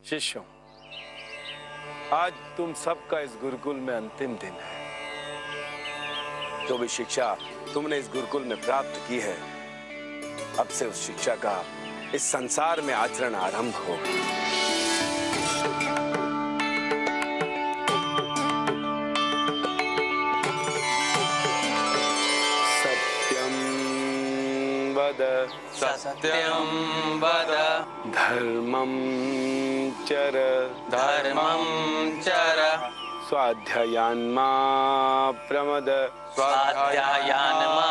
शिष्यों, आज तुम सबका इस गुरुकुल में अंतिम दिन है। जो भी शिक्षा तुमने इस गुरुकुल में प्राप्त की है, अब से उस शिक्षा का इस संसार में आचरण आरंभ हो। सत्यं वद, सत्यं वद, धर्मं चर, धर्मं चर, स्वाध्यायान् मा प्रमद, स्वाध्यायान् मा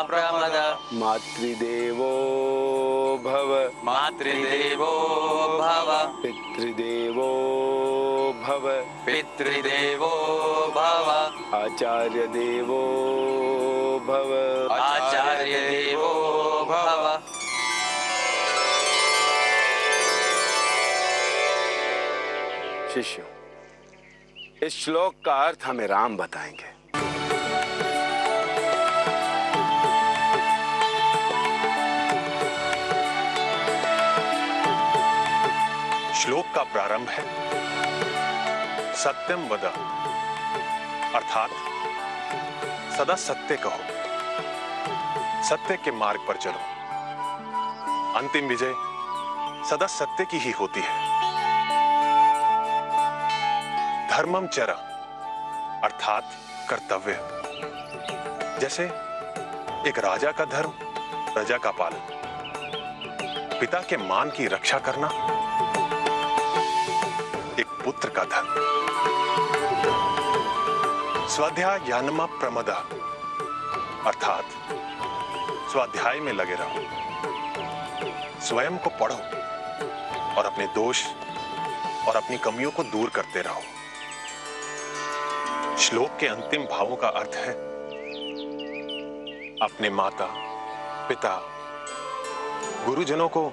प्रमद, मातृदेवो भव, मातृदेवो भव, पितृदेवो भव, पितृदेवो भव, आचार्य देवो भव, आचार्य देवो भव। शिष्यों, इस श्लोक का अर्थ हमें राम बताएंगे। श्लोक का प्रारंभ है सत्यम वद, अर्थात सदा सत्य कहो, सत्य के मार्ग पर चलो। अंतिम विजय सदा सत्य की ही होती है। धर्मम चर, अर्थात कर्तव्य, जैसे एक राजा का धर्म प्रजा का पालन, पिता के मान की रक्षा करना एक पुत्र का धर्म। स्वाध्यायान्मा प्रमद, अर्थात स्वाध्याय में लगे रहो, स्वयं को पढ़ो और अपने दोष और अपनी कमियों को दूर करते रहो। श्लोक के अंतिम भावों का अर्थ है अपने माता पिता गुरुजनों को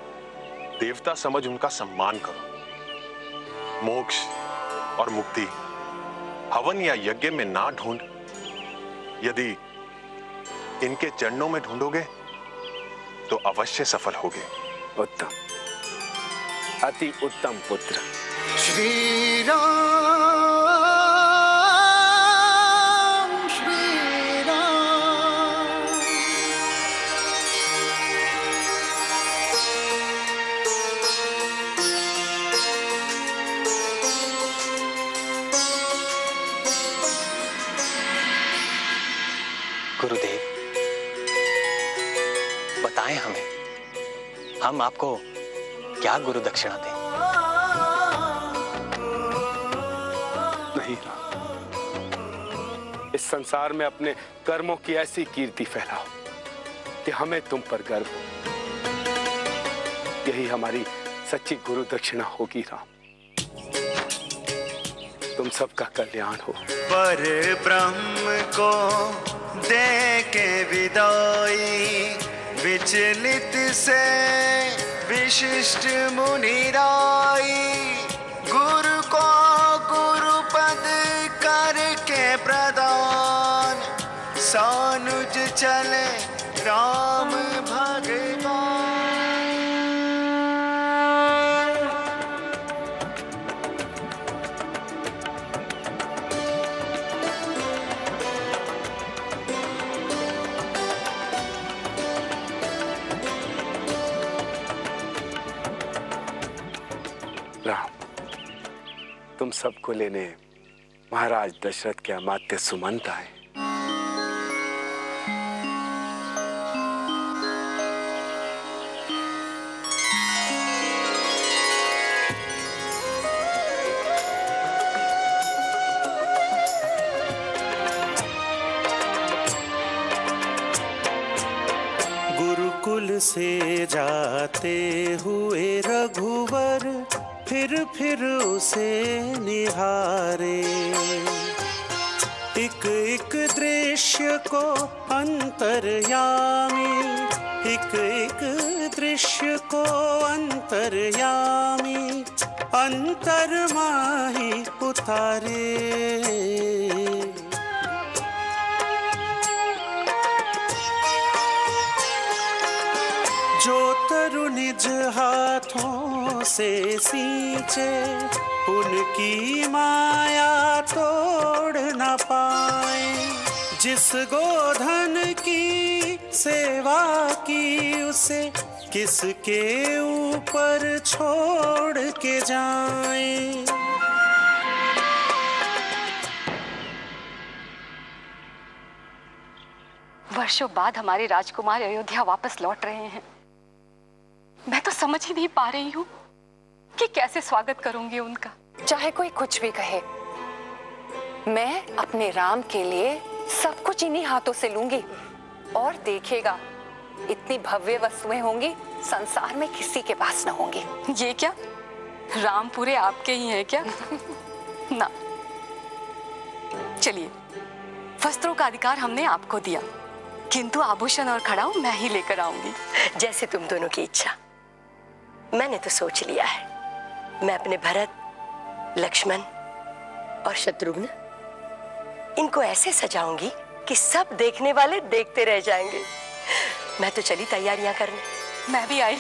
देवता समझ उनका सम्मान करो। मोक्ष और मुक्ति हवन या यज्ञ में ना ढूंढ, यदि इनके चरणों में ढूंढोगे तो अवश्य सफल होगे। उत्तम, अति उत्तम पुत्र। श्री राम श्री राम। गुरुदेव, बताएं हमें, हम आपको क्या गुरु दक्षिणा दें? नहीं राम, इस संसार में अपने कर्मों की ऐसी कीर्ति फैलाओ कि हमें तुम पर गर्व हो। यही हमारी सच्ची गुरु दक्षिणा होगी राम। तुम सबका कल्याण हो। पर ब्रह्म को दे के विदाई, विचलित से विशिष्ट मुनिराई, गुरु को गुरु पद करके प्रदान, सानुज चले राम भगवान। राम, तुम सबको लेने महाराज दशरथ के अमात्य सुमंत आए। गुरुकुल से जाते हुए रघुवर फिर उसे निहारे, एक एक दृश्य को अंतर्यामी, एक एक दृश्य को अंतर्यामी, अंतर्माही उतारे। जो तरु निज हाथों से सींचे, उनकी माया तोड़ न पाए। जिस गोधन की सेवा की उसे किसके ऊपर छोड़ के जाए। वर्षों बाद हमारे राजकुमार अयोध्या वापस लौट रहे हैं। मैं तो समझ ही नहीं पा रही हूँ कि कैसे स्वागत करूंगी उनका। चाहे कोई कुछ भी कहे, मैं अपने राम के लिए सब कुछ इन्हीं हाथों से लूंगी। और देखिएगा, इतनी भव्य वस्तुएं होंगी, संसार में किसी के पास न होंगी। ये क्या, राम पूरे आपके ही हैं क्या? ना, चलिए, वस्त्रों का अधिकार हमने आपको दिया, किंतु आभूषण और खड़ाऊ मैं ही लेकर आऊंगी। जैसे तुम दोनों की इच्छा। मैंने तो सोच लिया है, मैं अपने भरत, लक्ष्मण और शत्रुघ्न इनको ऐसे सजाऊंगी कि सब देखने वाले देखते रह जाएंगे। मैं तो चली तैयारियां करने। मैं भी आई।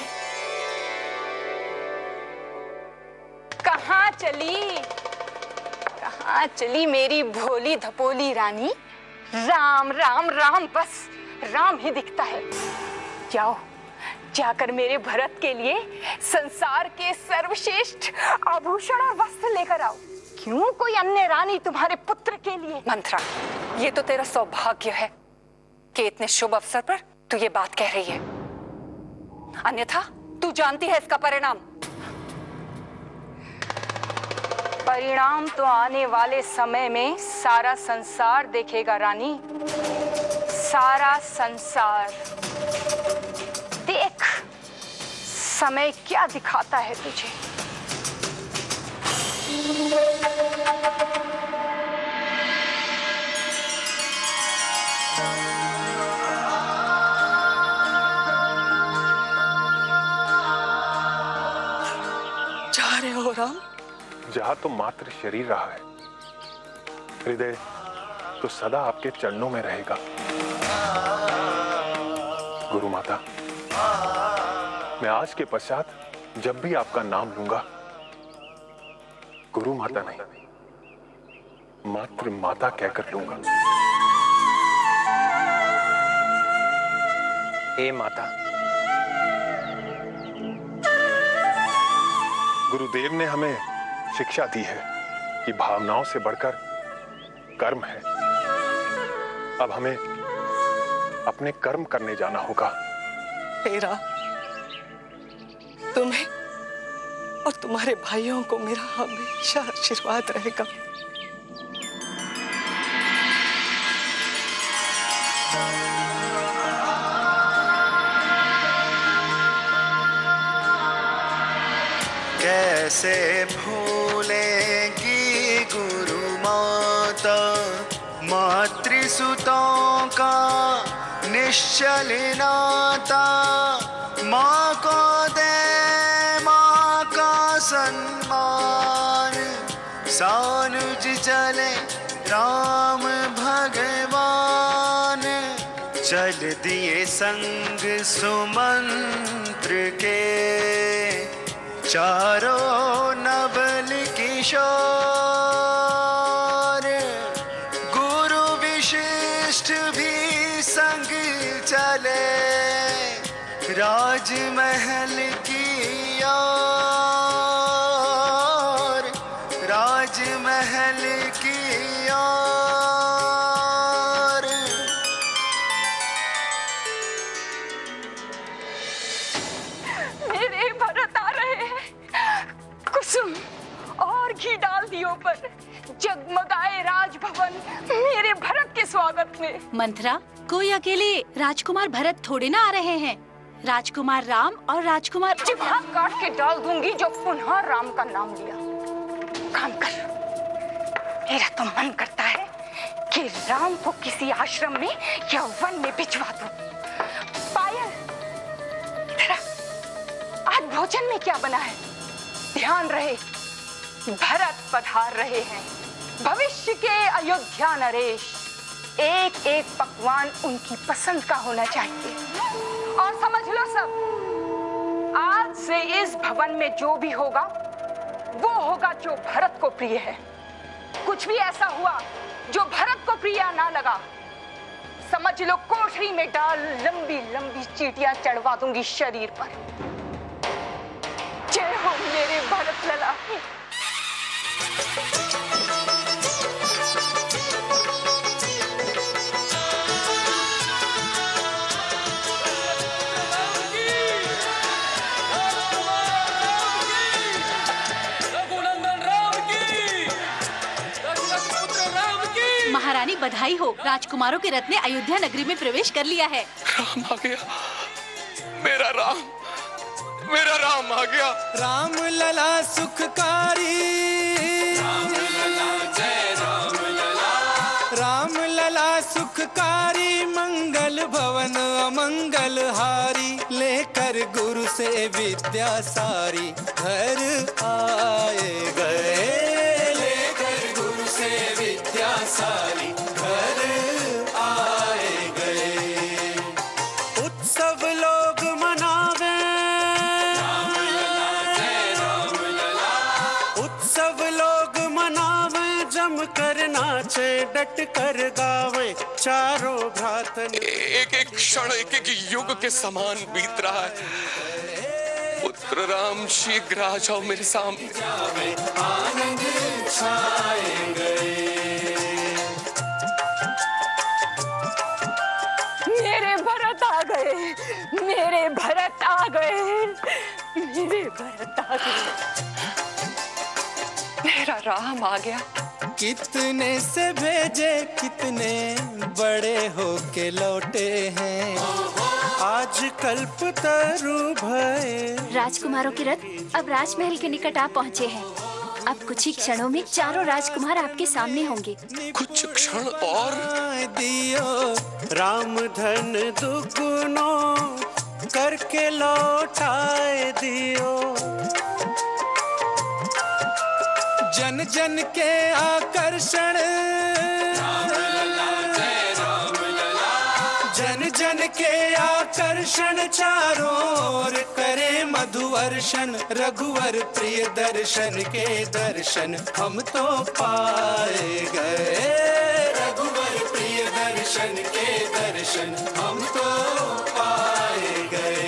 कहाँ चली मेरी भोली धपोली रानी? राम राम राम, बस राम ही दिखता है। जाओ, जाकर मेरे भरत के लिए संसार के सर्वश्रेष्ठ आभूषण और वस्त्र लेकर आओ। क्यों कोई अन्य रानी तुम्हारे पुत्र के लिए? मंत्रा, ये तो तेरा सौभाग्य है कि इतने शुभ अवसर पर तू ये बात कह रही है, अन्यथा तू जानती है इसका परिणाम। परिणाम तो आने वाले समय में सारा संसार देखेगा रानी, सारा संसार। देख, समय क्या दिखाता है तुझे। जा रहे हो राम? जहां तो मात्र शरीर रहा है, हृदय तो सदा आपके चरणों में रहेगा। गुरु माता, मैं आज के पश्चात जब भी आपका नाम लूंगा, गुरु माता नहीं, मात्र माता कहकर लूंगा। हे माता। गुरुदेव ने हमें शिक्षा दी है कि भावनाओं से बढ़कर कर्म है। अब हमें अपने कर्म करने जाना होगा। मेरा, तुम्हें और तुम्हारे भाइयों को मेरा हमेशा आशीर्वाद रहेगा। कैसे भूलेगी गुरु माता मातृसुतों का निश्चल नाता। माँ को दे माँ का सम्मान, सानुज चले राम भगवान। चल दिए संग सुमंत्र के चारों नवल किशोर। गुरु विशिष्ट भी संग चले राजमहल की ओर, राजमहल की ओर। मेरे भरत आ रहे हैं। कुसुम और घी डाल दियो पर जगमगाए राजभवन मेरे भरत के स्वागत में। मंत्रा, कोई अकेले राजकुमार भरत थोड़े ना आ रहे हैं। राजकुमार राम और राजकुमार जिभा काट के डाल दूंगी जो पुनः राम का नाम लिया। काम कर, मेरा तो मन करता है कि राम को किसी आश्रम में या वन में भिजवा दूं। पायल, इधर आ। आज भोजन में क्या बना है? ध्यान रहे, भरत पधार रहे हैं, भविष्य के अयोध्या नरेश। एक एक पकवान उनकी पसंद का होना चाहिए। और समझ लो सब, आज से इस भवन में जो भी होगा वो होगा जो भरत को प्रिय है। कुछ भी ऐसा हुआ जो भरत को प्रिय ना लगा, समझ लो कोठरी में डाल लंबी लंबी चींटियां चढ़वा दूंगी शरीर पर। जय हो मेरे भरत लला। महारानी बधाई हो, राजकुमारों के रथ ने अयोध्या नगरी में प्रवेश कर लिया है। राम आ गया, मेरा राम आ गया। राम लला सुखकारी, राम लला सुखकारी, मंगल भवन अमंगल हारी, लेकर गुरु से विद्या सारी घर आए गए, लेकर गुरु से विद्या सारी घर आए गए। उत्सव लोग मनावे, उत्सव लोग मनावे, जम कर नाचे डट कर गावे, चारों भ्रातन। एक एक क्षण एक एक युग के समान बीत रहा है। पुत्र राम शीघ्र आ जाओ मेरे सामने। आनंद छाए गए। मेरे भरत आ गए, मेरे भरत आ गए, मेरे भरत आ गए, मेरा राम आ गया। कितने से भेजे, कितने बड़े होके लौटे हैं, आज कल्पतरु भये। राजकुमारों के रथ अब राजमहल के निकट आ पहुँचे हैं। अब कुछ ही क्षणों में चारों राजकुमार आपके सामने होंगे। कुछ क्षण और दियो राम धन दुगुनो करके लौटाए दियो। जन जन के आकर्षण, जन जन के आकर्षण, चारों ओर करे मधुवर्षण। रघुवर प्रिय दर्शन के दर्शन हम तो पाए गए, रघुवर प्रिय दर्शन के दर्शन हम तो पाए गए।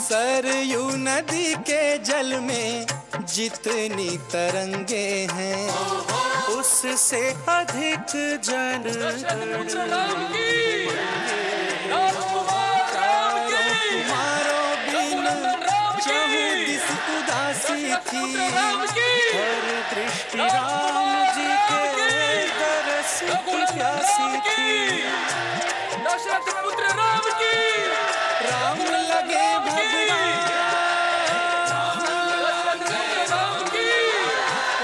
सरयू नदी के जल में जितनी तरंगे हैं, उससे अधिक जन कुमारों बिन चहु दिस उदासी थी, हर दृष्टि राम जी के दरस की प्यासी थी। दशरथ पुत्र राम की राम लगे भगवान,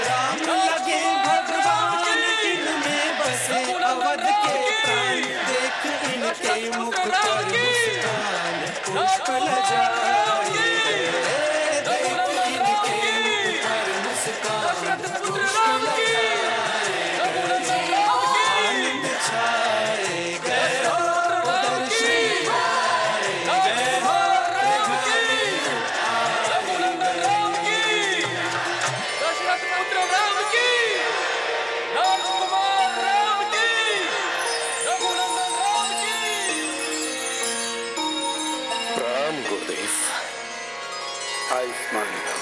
राम लगे भगवान, इनमें बसे अवध के प्राण, देख इनके मुख पर मुस्कान पुष्प लजाए, देख इनके मुख पर मुस्कान पुष्प लजाए, आनंद छाए गए। आयुष्मान भव।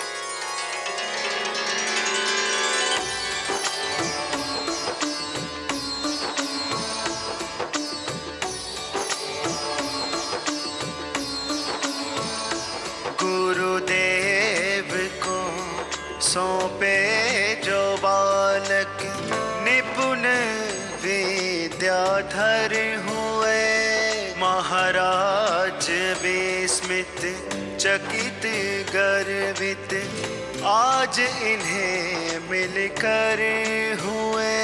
गुरुदेव को सौंपे जो बालक, निपुण विद्याधर हुए। महाराज विस्मित चकित गर्वित, आज इन्हें मिलकर हुए।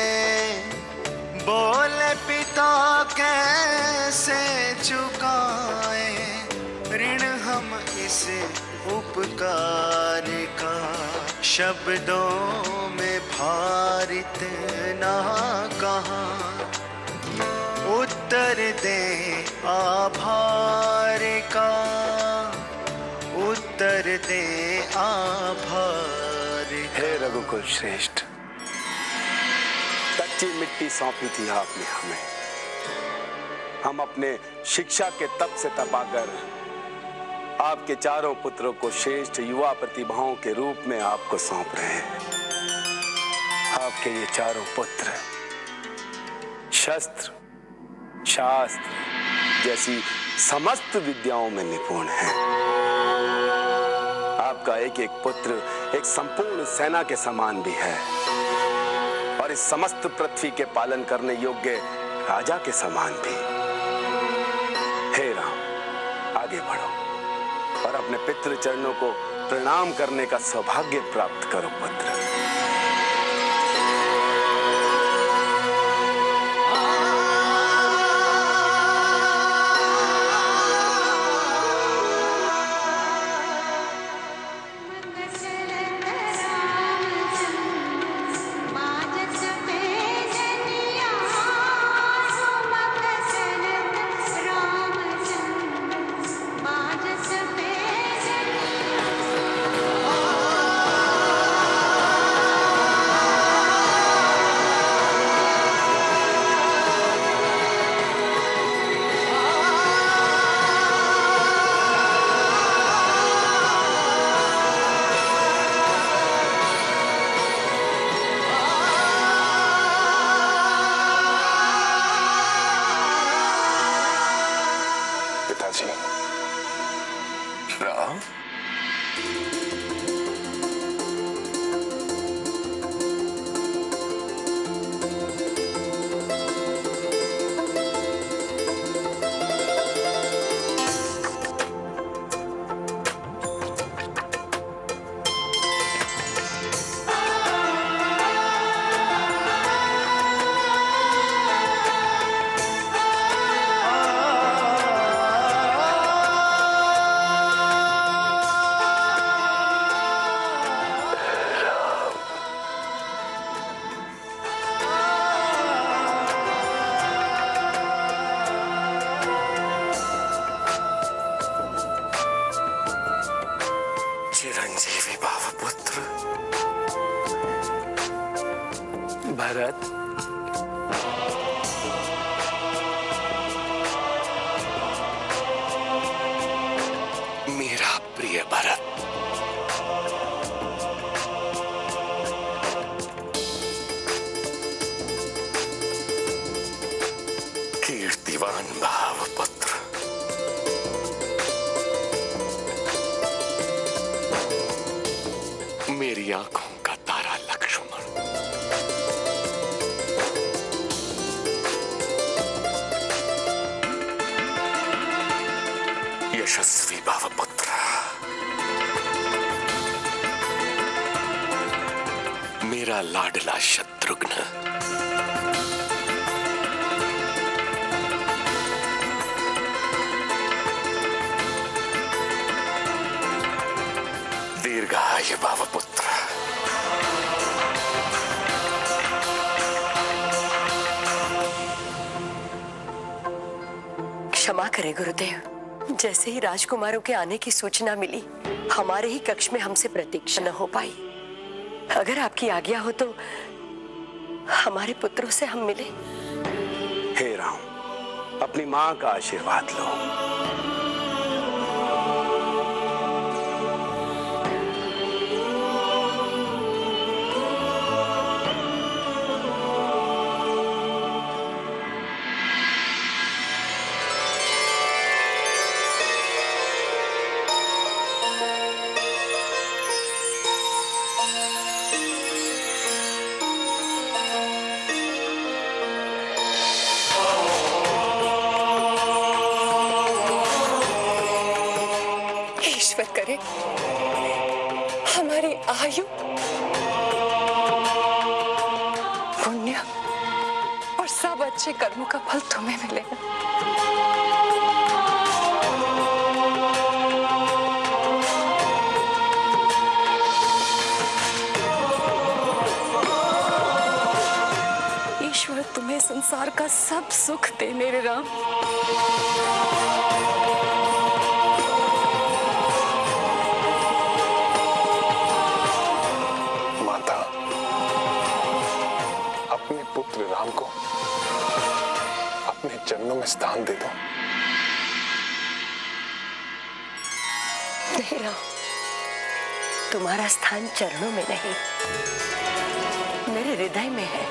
बोले पिता का कैसे चुकाए ऋण हम इस उपकार का, शब्दों में भारित ना कहा, उत्तर दे आभार का, उत्तर दे आभार। हे रघुकुल श्रेष्ठ, कच्ची मिट्टी सौंपी थी आपने हमें। हम अपने शिक्षा के तप से तपाकर आपके चारों पुत्रों को श्रेष्ठ युवा प्रतिभाओं के रूप में आपको सौंप रहे हैं। आपके ये चारों पुत्र शस्त्र शास्त्र जैसी समस्त विद्याओं में निपुण हैं। आपका एक एक पुत्र एक संपूर्ण सेना के समान भी है और इस समस्त पृथ्वी के पालन करने योग्य राजा के समान भी। हे राम, आगे बढ़ो और अपने पितृ चरणों को प्रणाम करने का सौभाग्य प्राप्त करो पुत्र। राम, चिरंजीवी भावपुत्र भरत, मेरा प्रिय भरत, कीर्तिवान भावपुत्र, मेरी आंखों का तारा लक्ष्मण, यशस्वी भावपुत्र, मेरा लाडला शत्रुघ्न, दीर्घायु भावपुत्र, क्षमा करें गुरुदेव, जैसे ही राजकुमारों के आने की सूचना मिली, हमारे ही कक्ष में हमसे प्रतीक्षा न हो पाई। अगर आपकी आज्ञा हो तो हमारे पुत्रों से हम मिले। हे राम, अपनी मां का आशीर्वाद लो। करे हमारी आयु, पुण्य और सब सच्चे कर्मों का फल तुम्हें मिलेगा। ईश्वर तुम्हें संसार का सब सुख दे मेरे राम। माता, अपने पुत्र राम को अपने चरणों में स्थान दे दो। नहीं राम, तुम्हारा स्थान चरणों में नहीं, मेरे हृदय में है।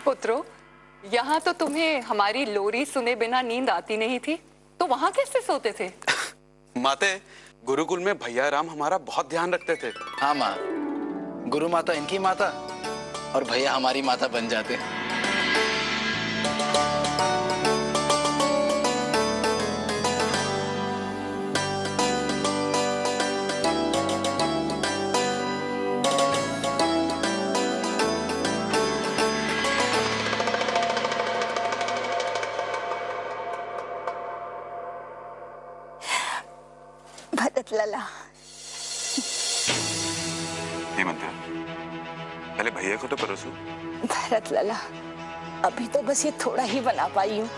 पुत्रो, यहाँ तो तुम्हें हमारी लोरी सुने बिना नींद आती नहीं थी, तो वहाँ कैसे सोते थे? माते, गुरुकुल में भैया राम हमारा बहुत ध्यान रखते थे। हाँ माँ, गुरु माता इनकी माता और भैया हमारी माता बन जाते। लला, हेमंत, पहले भैया को तो परोसो। भरत लला, अभी तो बस ये थोड़ा ही बना पाई हूँ,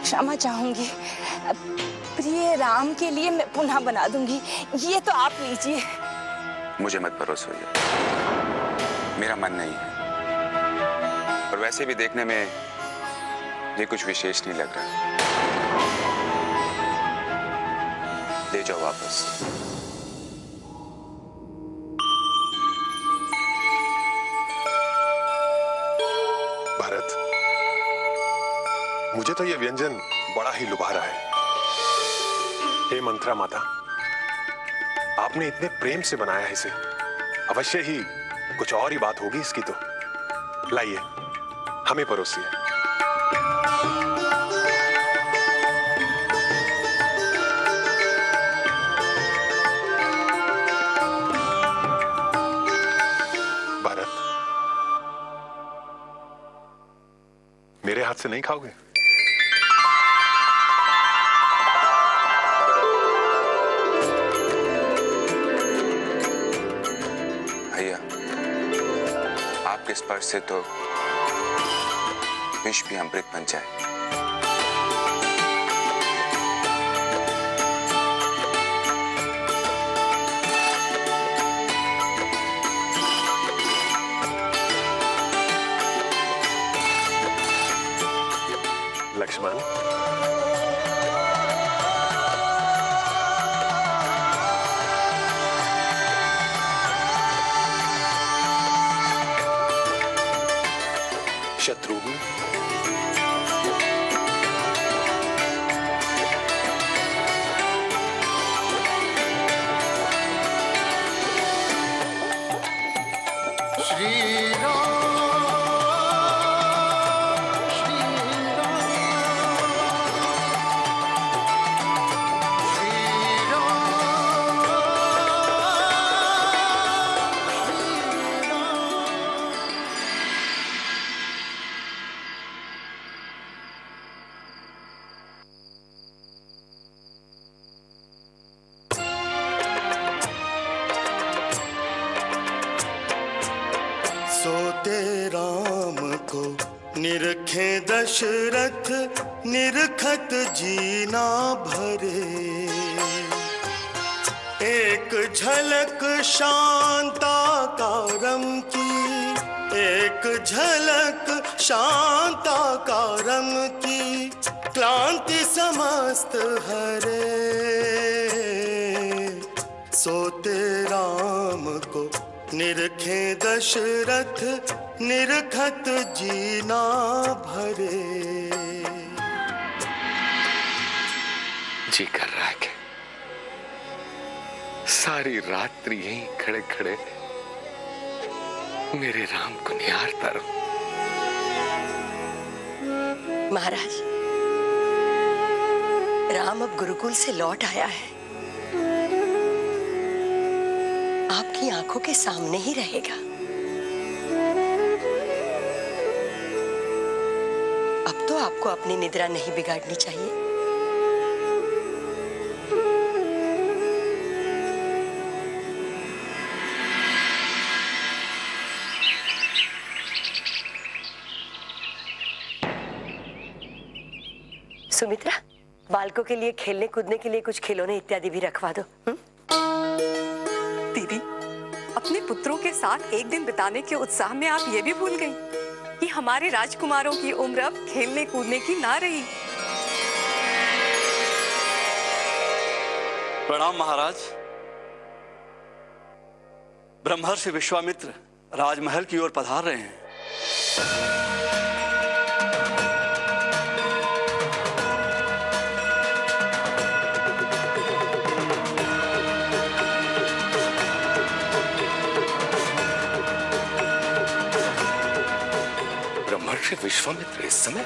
क्षमा चाहूंगी। प्रिय राम के लिए मैं पुनः बना दूंगी, ये तो आप लीजिए। मुझे मत परोसो, ये मेरा मन नहीं है, और वैसे भी देखने में ये कुछ विशेष नहीं लग रहा। ले जाओ वापस। भरत, मुझे तो ये व्यंजन बड़ा ही लुभा रहा है। हे मंत्रा माता, आपने इतने प्रेम से बनाया है इसे, अवश्य ही कुछ और ही बात होगी इसकी। तो लाइए, हमें परोसिए। मेरे हाथ से नहीं खाओगे? भैया, आपके स्पर्श से तो विष भी अमृत बन जाए। लक्ष्मण, शत्रुघ्न, श्री राम। सोते राम को निरखे दशरथ, निरखत जीना भरे। एक झलक शांताकारम की, एक झलक शांताकारम की, क्लांति समस्त हरे। सोते राम को निरखे दशरथ निरखत जीना भरे। जी कर रहा है कि सारी रात्रि यहीं खड़े खड़े मेरे राम को निहारता रहूं। महाराज, राम अब गुरुकुल से लौट आया है, आपकी आंखों के सामने ही रहेगा। अब तो आपको अपनी निद्रा नहीं बिगाड़नी चाहिए। सुमित्रा, बालकों के लिए खेलने कूदने के लिए कुछ खिलौने इत्यादि भी रखवा दो। दीदी, अपने पुत्रों के साथ एक दिन बिताने के उत्साह में आप ये भी भूल गई कि हमारे राजकुमारों की उम्र अब खेलने कूदने की ना रही। प्रणाम महाराज। ब्रह्मर्षि विश्वामित्र राजमहल की ओर पधार रहे हैं। ब्रह्मर्षि विश्वामित्र इस समय?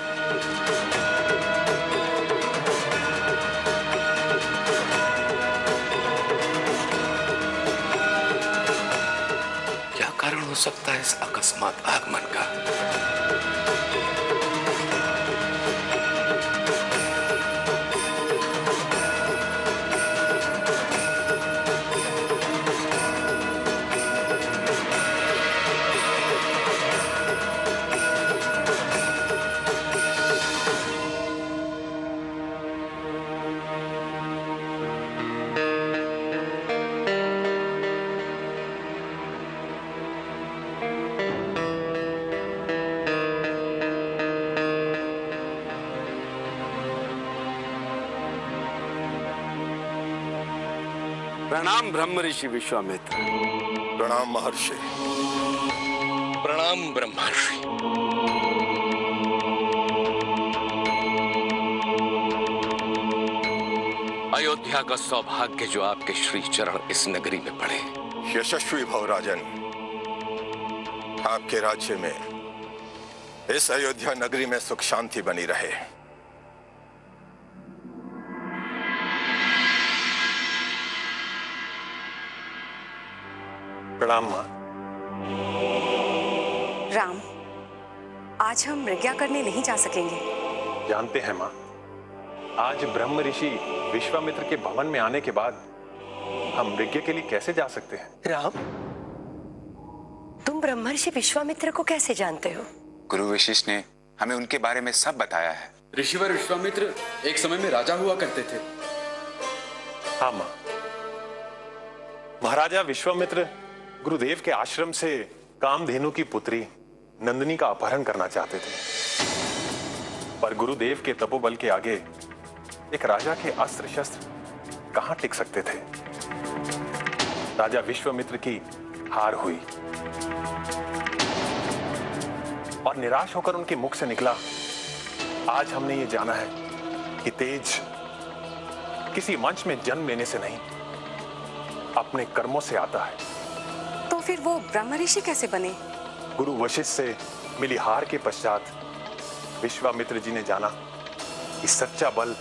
क्या कारण हो सकता है इस अकस्मात आगमन का? प्रणाम ब्रह्म ऋषि विश्वामित्र। प्रणाम महर्षि। प्रणाम ब्रह्मर्षि। अयोध्या का सौभाग्य जो आपके श्री चरण इस नगरी में पड़े। यशस्वी भव राजन, आपके राज्य में इस अयोध्या नगरी में सुख शांति बनी रहे। प्रणाम मां। राम, आज हम मृज्ञा करने नहीं जा सकेंगे। जानते हैं मां, आज ब्रह्म ऋषि विश्वामित्र के भवन में आने के बाद हम मृज्ञा के लिए कैसे जा सकते हैं? राम, तुम ब्रह्मर्षि विश्वामित्र को कैसे जानते हो? गुरु वशिष्ठ ने हमें उनके बारे में सब बताया है। ऋषिवर विश्वामित्र एक समय में राजा हुआ करते थे। हाँ मां, महाराजा विश्वामित्र गुरुदेव के आश्रम से कामधेनु की पुत्री नंदिनी का अपहरण करना चाहते थे, पर गुरुदेव के तपोबल के आगे एक राजा के अस्त्र शस्त्र कहां टिक सकते थे। राजा विश्वामित्र की हार हुई और निराश होकर उनके मुख से निकला, आज हमने ये जाना है कि तेज किसी मंच में जन्म लेने से नहीं, अपने कर्मों से आता है। तो फिर वो ब्रह्म ऋषि कैसे बने? गुरु वशिष्ठ से मिली हार के पश्चात विश्वामित्र जी ने जाना कि सच्चा बल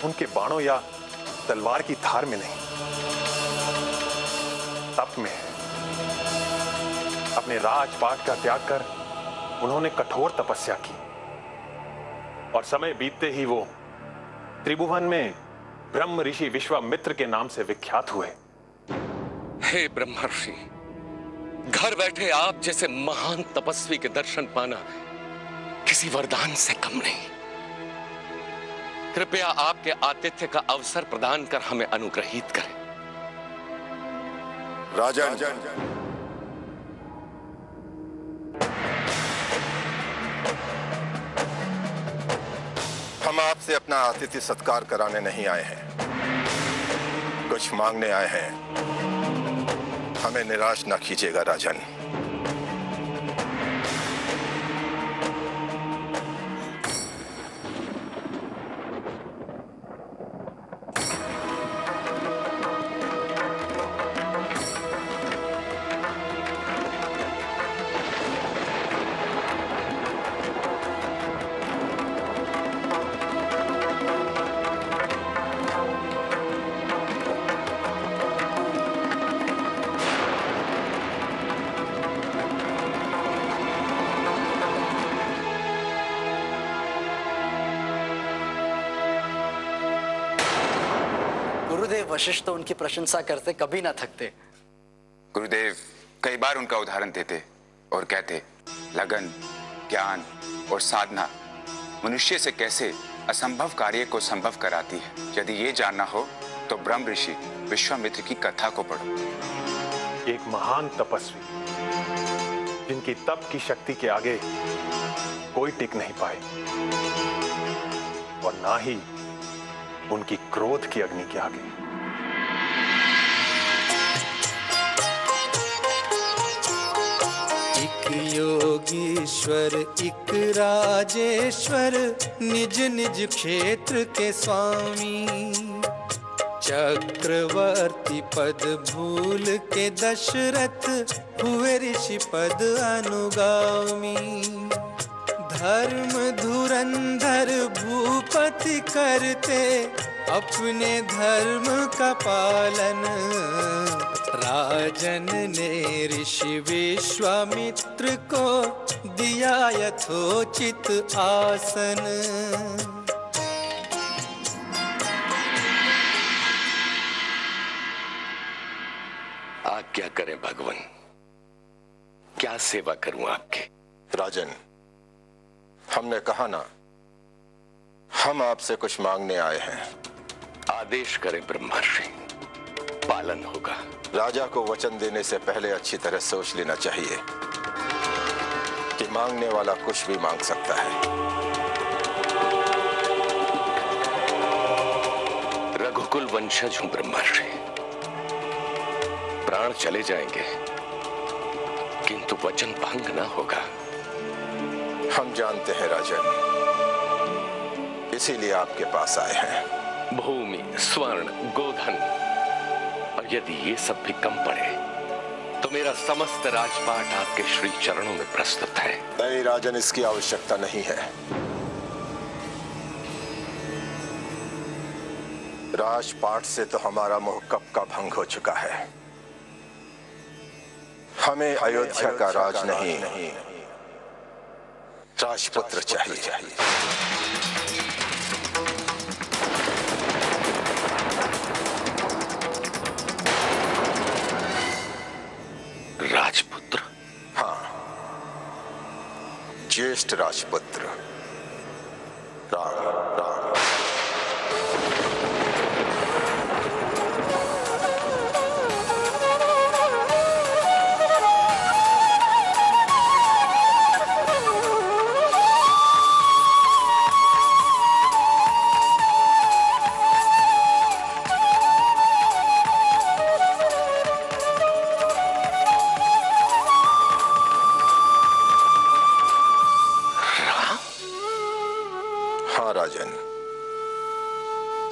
उनके बाणों या तलवार की धार में नहीं, तप में है। अपने राजपाट का त्याग कर उन्होंने कठोर तपस्या की और समय बीतते ही वो त्रिभुवन में ब्रह्म ऋषि विश्वामित्र के नाम से विख्यात हुए। हे ब्रह्मर्षि, घर बैठे आप जैसे महान तपस्वी के दर्शन पाना किसी वरदान से कम नहीं। कृपया आपके आतिथ्य का अवसर प्रदान कर हमें अनुग्रहित करें। राजन, हम आपसे अपना आतिथ्य सत्कार कराने नहीं आए हैं, कुछ मांगने आए हैं। हमें निराश न कीजिएगा राजन। गुरुदेव वशिष्ठ तो उनकी प्रशंसा करते कभी ना थकते। गुरुदेव कई बार उनका उदाहरण देते और कहते, लगन, ज्ञान और साधना मनुष्य से कैसे असंभव कार्य को संभव कराती है। यदि ये जानना हो तो ब्रह्म ऋषि विश्वामित्र की कथा को पढ़ो। एक महान तपस्वी जिनकी तप की शक्ति के आगे कोई टिक नहीं पाए और ना ही उनकी क्रोध की अग्नि के आगे। एक योगीश्वर एक राजेश्वर निज निज क्षेत्र के स्वामी, चक्रवर्ती पद भूल के दशरथ हुए ऋषि पद अनुगामी। धर्म धुरंधर भूपति करते अपने धर्म का पालन, राजन ने ऋषि विश्वामित्र को दिया यथोचित आसन। आज्ञा करें भगवान, क्या सेवा करूं आपकी? राजन, हमने कहा ना, हम आपसे कुछ मांगने आए हैं। आदेश करें ब्रह्मर्षि, पालन होगा। राजा को वचन देने से पहले अच्छी तरह सोच लेना चाहिए कि मांगने वाला कुछ भी मांग सकता है। रघुकुल वंशज हूं ब्रह्मर्षि, प्राण चले जाएंगे किंतु वचन भंग ना होगा। हम जानते हैं राजन, इसीलिए आपके पास आए हैं। भूमि, स्वर्ण, गोधन, और यदि ये सब भी कम पड़े तो मेरा समस्त राजपाट आपके श्री चरणों में प्रस्तुत है। नहीं राजन, इसकी आवश्यकता नहीं है। राजपाट से तो हमारा मोह कब का भंग हो चुका है। हमें अयोध्या का राज नहीं, राजपुत्र चाहिए। राजपुत्र? हाँ, ज्येष्ठ राजपुत्र राम।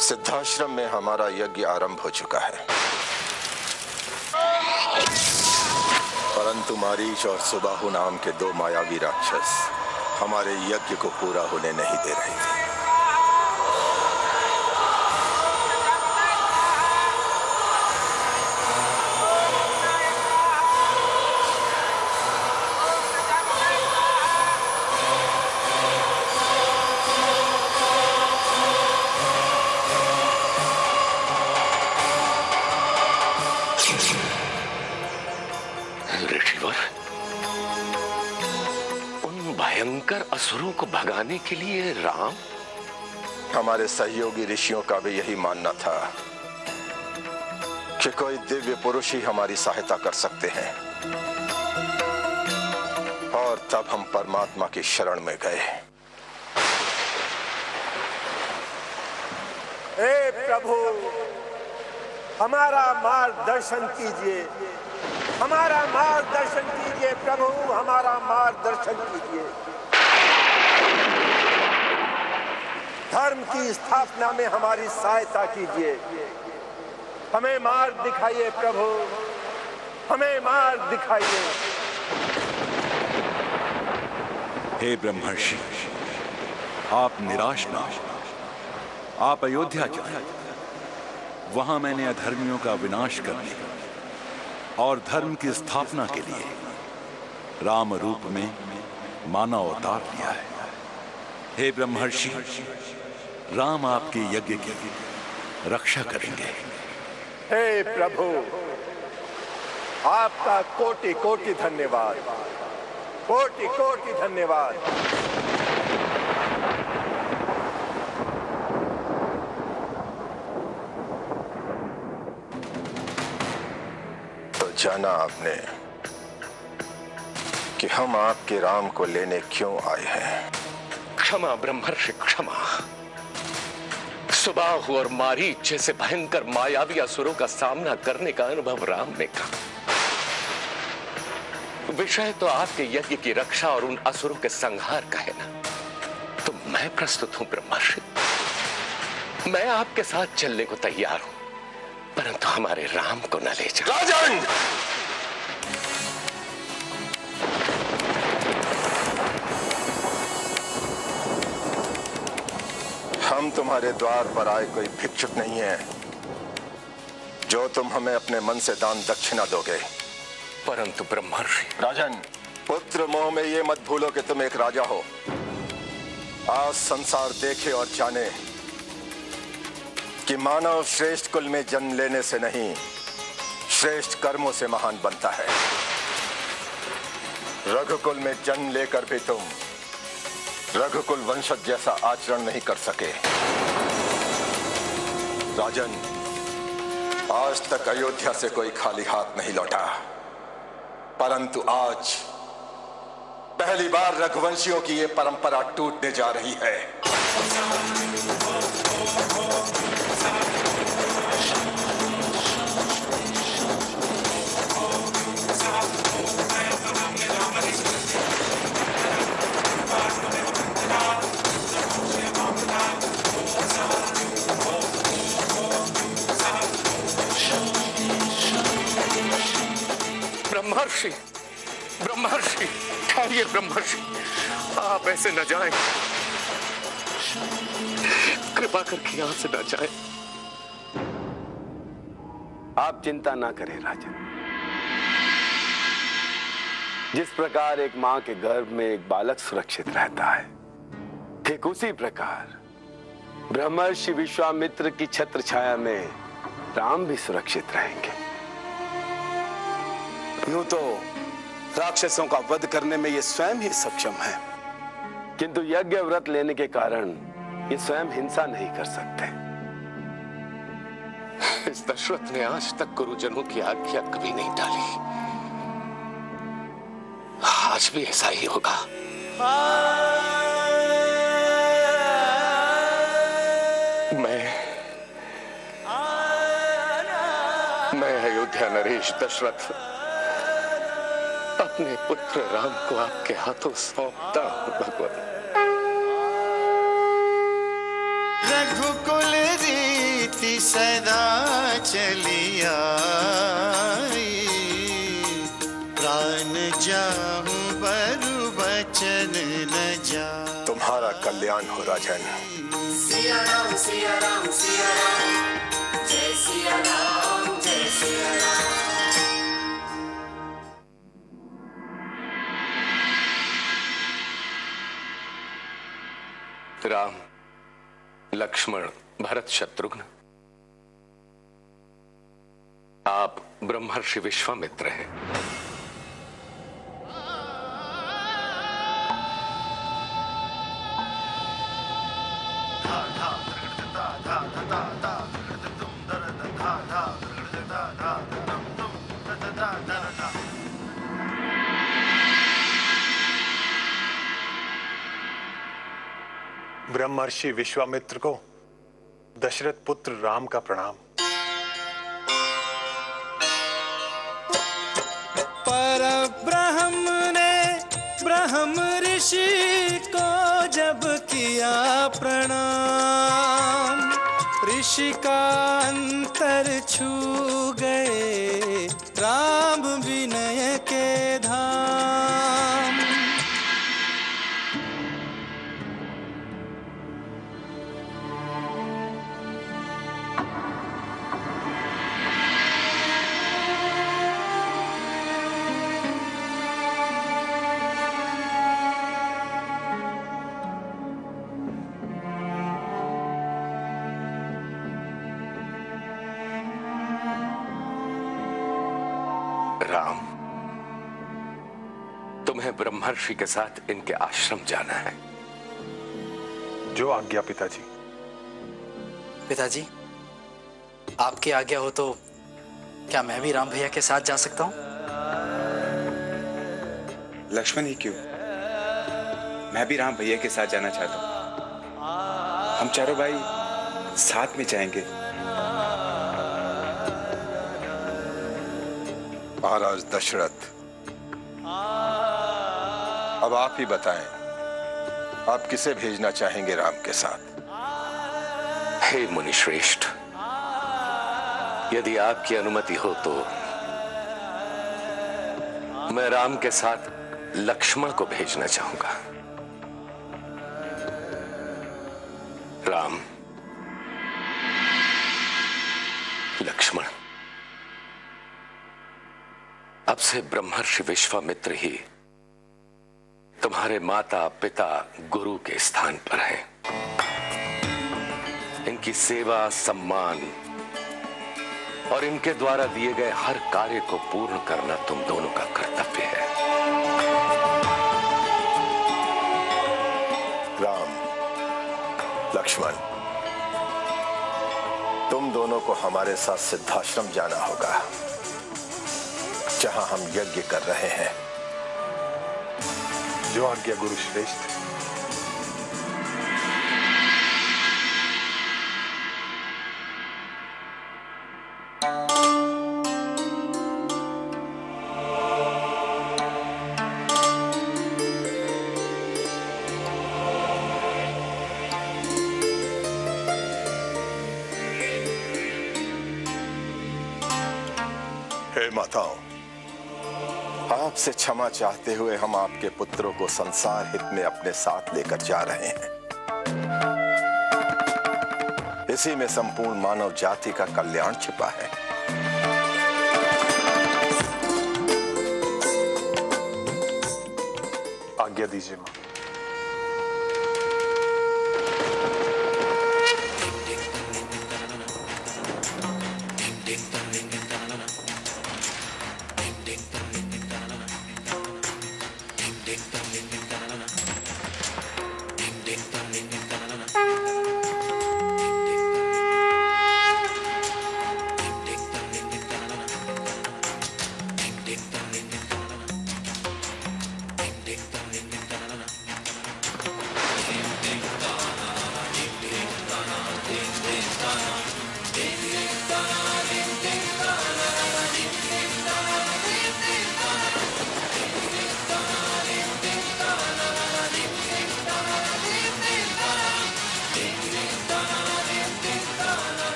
सिद्धाश्रम में हमारा यज्ञ आरंभ हो चुका है, परंतु मारीच और सुबाहु नाम के दो मायावी राक्षस हमारे यज्ञ को पूरा होने नहीं दे रहे थे। भयंकर असुरों को भगाने के लिए राम? हमारे सहयोगी ऋषियों का भी यही मानना था कि कोई दिव्य पुरुष ही हमारी सहायता कर सकते हैं, और तब हम परमात्मा की शरण में गए। हे प्रभु, हमारा मार्गदर्शन कीजिए, हमारा मार्गदर्शन कीजिए प्रभु, हमारा मार्गदर्शन कीजिए। धर्म की स्थापना में हमारी सहायता कीजिए। हमें मार्ग दिखाइए प्रभु, हमें मार्ग दिखाइए। हे ब्रह्मर्षि, आप निराश ना हो। आप अयोध्या जाएं। वहां मैंने अधर्मियों का विनाश करने और धर्म की स्थापना के लिए राम रूप में मानव अवतार लिया है। हे ब्रह्मर्षि, राम आपके यज्ञ की रक्षा करेंगे। हे प्रभु, आपका कोटि कोटि धन्यवाद, कोटि कोटि धन्यवाद। तो जाना आपने कि हम आपके राम को लेने क्यों आए हैं। क्षमा ब्रह्मर्षि, क्षमा। सुबाहु और मारीच जैसे भयंकर मायावी असुरों का सामना करने का अनुभव राम ने कहा। विषय तो आपके यज्ञ की रक्षा और उन असुरों के संहार का है ना, तो मैं प्रस्तुत हूं ब्रह्मर्षि। मैं आपके साथ चलने को तैयार हूं, परंतु हमारे राम को न ले जाओ। राजन! हम तुम्हारे द्वार पर आए कोई भिक्षुक नहीं है जो तुम हमें अपने मन से दान दक्षिणा दोगे। परंतु ब्रह्मर्षि। राजन, पुत्र मोह में ये मत भूलो कि तुम एक राजा हो। आज संसार देखे और जाने कि मानव श्रेष्ठ कुल में जन्म लेने से नहीं, श्रेष्ठ कर्मों से महान बनता है। रघुकुल में जन्म लेकर भी तुम रघुकुल वंशज जैसा आचरण नहीं कर सके। राजन, आज तक अयोध्या से कोई खाली हाथ नहीं लौटा, परंतु आज पहली बार रघुवंशियों की ये परंपरा टूटने जा रही है। ब्रह्मर्षि, ब्रह्मर्षि, ठहरिए ब्रह्मर्षि, आप ऐसे न जाएं। कृपा करके यहां से न जाएं। आप चिंता ना करें राजन। जिस प्रकार एक मां के गर्भ में एक बालक सुरक्षित रहता है, ठीक उसी प्रकार ब्रह्मर्षि विश्वामित्र की छत्र छाया में राम भी सुरक्षित रहेंगे। यूं तो राक्षसों का वध करने में ये स्वयं ही सक्षम है, किंतु यज्ञ व्रत लेने के कारण ये स्वयं हिंसा नहीं कर सकते। इस दशरथ ने आज तक गुरुजनों की आज्ञा कभी नहीं टाली, आज भी ऐसा ही होगा। मैं अयोध्या नरेश दशरथ अपने पुत्र राम को आपके हाथों सौंपता हूं भगवान। रघुकुल रीति सदा चली आई, प्राण जाऊं बरु बचन न जा। तुम्हारा कल्याण हो राजन। सिया राम सिया राम सिया राम, जय सिया राम जय सिया राम। राम, लक्ष्मण, भरत, शत्रुघ्न, आप ब्रह्मर्षि विश्वामित्र हैं। ब्रह्मर्षि विश्वामित्र को दशरथ पुत्र राम का प्रणाम। हमने ब्रह्म ऋषि को जब किया प्रणाम, ऋषि का अंतर छू गए राम विनय के धाम। राम, तुम्हें ब्रह्मर्षि के साथ इनके आश्रम जाना है। जो आज्ञा पिताजी। पिताजी, आपकी आज्ञा हो तो क्या मैं भी राम भैया के साथ जा सकता हूँ? लक्ष्मण ही क्यों, मैं भी राम भैया के साथ जाना चाहता हूँ। हम चारों भाई साथ में जाएंगे। महाराज दशरथ, अब आप ही बताएं, आप किसे भेजना चाहेंगे राम के साथ? हे मुनिश्रेष्ठ, यदि आपकी अनुमति हो तो मैं राम के साथ लक्ष्मण को भेजना चाहूंगा। राम, लक्ष्मण, अब से ब्रह्मर्षि विश्वामित्र ही तुम्हारे माता पिता गुरु के स्थान पर हैं। इनकी सेवा सम्मान और इनके द्वारा दिए गए हर कार्य को पूर्ण करना तुम दोनों का कर्तव्य है। राम, लक्ष्मण, तुम दोनों को हमारे साथ सिद्धाश्रम जाना होगा, जहां हम यज्ञ कर रहे हैं। जो आज्ञा गुरु श्रेष्ठ। हे माताओं, आपसे क्षमा चाहते हुए हम आपके पुत्रों को संसार हित में अपने साथ लेकर जा रहे हैं। इसी में संपूर्ण मानव जाति का कल्याण छिपा है। आज्ञा दीजिए मां।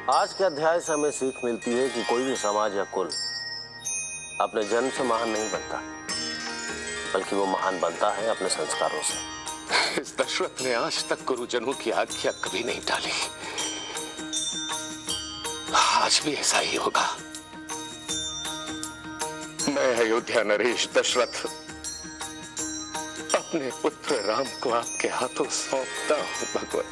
आज के अध्याय से हमें सीख मिलती है कि कोई भी समाज या कुल अपने जन्म से महान नहीं बनता, बल्कि वो महान बनता है अपने संस्कारों से। इस दशरथ ने आज तक गुरुजनों की आज्ञा कभी नहीं टाली, आज भी ऐसा ही होगा। मैं अयोध्या नरेश दशरथ अपने पुत्र राम को आपके हाथों सौंपता हूं भगवत।